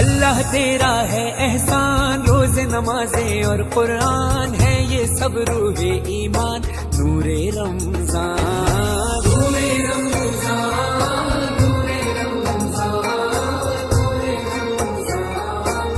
اللہ تیرا ہے احسان، روز نمازیں اور قرآن ہے یہ سب روح ایمان، نور رمضان، نور رمضان، نور رمضان، نور رمضان۔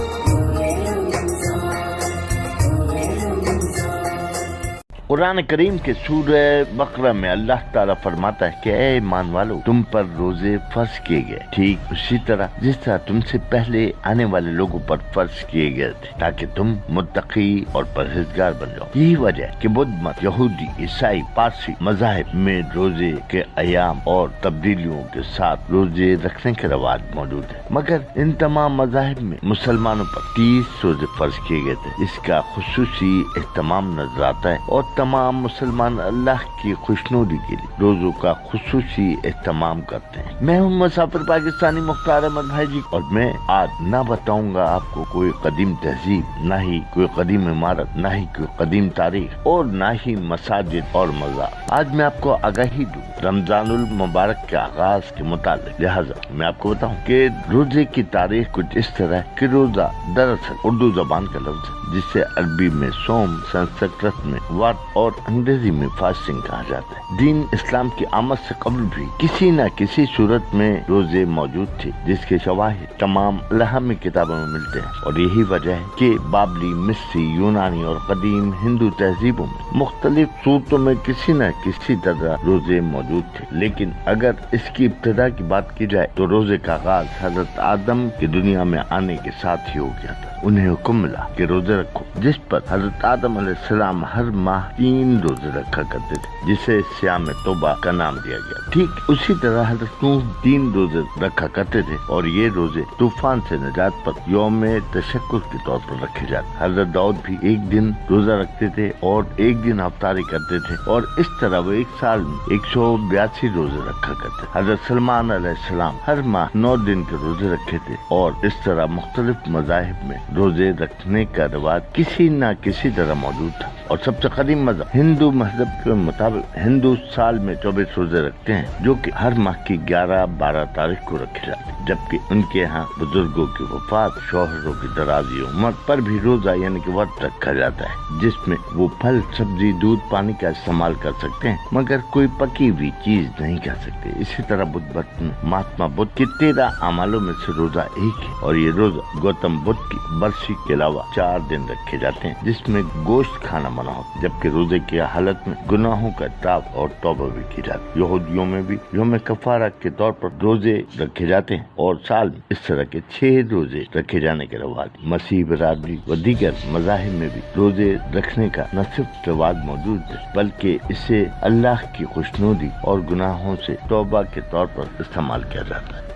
قرآن کریم کے سورہ بقرہ میں اللہ تعالیٰ فرماتا ہے کہ اے ایمان والو، تم پر روزے فرض کیے گئے ٹھیک اسی طرح جس طرح تم سے پہلے آنے والے لوگوں پر فرض کیے گئے تھے، تاکہ تم متقی اور پرہیزگار بن جاؤ۔ یہی وجہ ہے کہ بدھ مت، یہودی، عیسائی، پارسی مذاہب میں روزے کے ایام اور تبدیلیوں کے ساتھ روزے رکھنے کے رواج موجود ہے، مگر ان تمام مذاہب میں مسلمانوں پر 30 روزے فرض کیے گئے تھے۔ اس کا خصوصی اہتمام نظر آتا ہے اور تمام مسلمان اللہ کی خوشنودی کے لیے روزوں کا خصوصی اہتمام کرتے ہیں۔ میں ہوں مسافر پاکستانی مختار احمد بھائی جی، اور میں آج نہ بتاؤں گا آپ کو کوئی قدیم تہذیب، نہ ہی کوئی قدیم عمارت، نہ ہی کوئی قدیم تاریخ، اور نہ ہی مساجد اور مزار۔ آج میں آپ کو آگاہی دوں رمضان المبارک کے آغاز کے متعلق، لہٰذا میں آپ کو بتاؤں کہ روزے کی تاریخ کچھ اس طرح ہے کہ روزہ دراصل اردو زبان کا لفظ ہے، جسے عربی میں سوم، سنسکرت میں ورت اور انگریزی میں فاسٹنگ کہا جاتا ہے۔ دین اسلام کی آمد سے قبل بھی کسی نہ کسی صورت میں روزے موجود تھے، جس کے شواہد تمام الہامی کتابوں میں ملتے ہیں، اور یہی وجہ ہے کہ بابلی، مصری، یونانی اور قدیم ہندو تہذیبوں میں مختلف صورتوں میں کسی نہ کسی طرح روزے موجود تھے۔ لیکن اگر اس کی ابتدا کی بات کی جائے تو روزے کا آغاز حضرت آدم کی دنیا میں آنے کے ساتھ ہی ہو گیا تھا۔ انہیں حکم ملا کہ روزے رکھو، جس پر حضرت آدم علیہ السلام ہر ماہ 3 روزے رکھا کرتے تھے، جسے صیام توبہ کا نام دیا گیا۔ ٹھیک اسی طرح حضرت نوح 3 روزے رکھا کرتے تھے، اور یہ روزے طوفان سے نجات پر یوم تشکر کے طور پر رکھے جاتے۔ حضرت داؤد بھی 1 دن روزہ رکھتے تھے اور 1 دن افطاری کرتے تھے، اور اس طرح وہ 1 سال میں 182 روزے رکھا کرتے۔ حضرت سلمان علیہ السلام ہر ماہ 9 دن کے روزے رکھے تھے، اور اس طرح مختلف مذاہب میں روزے رکھنے کا رواج کسی نہ کسی طرح موجود تھا۔ اور سب سے قدیم مذہب ہندو مذہب کے مطابق ہندو سال میں 24 روزے رکھتے ہیں، جو کہ ہر ماہ کی 11-12 تاریخ کو رکھے جاتے ہیں، جبکہ ان کے ہاں بزرگوں کی وفات، شوہروں کی درازی عمر پر بھی روزہ یعنی کہ ورت رکھا جاتا ہے، جس میں وہ پھل، سبزی، دودھ، پانی کا استعمال کر سکتے ہیں، مگر کوئی پکی ہوئی چیز نہیں کھا سکتے۔ اسی طرح بدھ مت میں مہاتما بدھ کے 13 اعمالوں میں سے روزہ ایک ہے، اور یہ روزہ گوتم بدھ کی برسی کے علاوہ 4 دن رکھے جاتے ہیں، جس میں گوشت کھانا منع ہوتا ہے، جبکہ روزے کی حالت میں گناہوں کا اعتراف اور توبہ بھی کی جاتی ہے۔ یہودیوں میں بھی یوم کفارہ کے طور پر روزے رکھے جاتے ہیں، اور سال میں اس طرح کے 6 روزے رکھے جانے کے رواج۔ مسیح برادری و دیگر مذاہب میں بھی روزے رکھنے کا نہ صرف رواج موجود ہے، بلکہ اسے اللہ کی خوشنودی اور گناہوں سے توبہ کے طور پر استعمال کیا جاتا ہے۔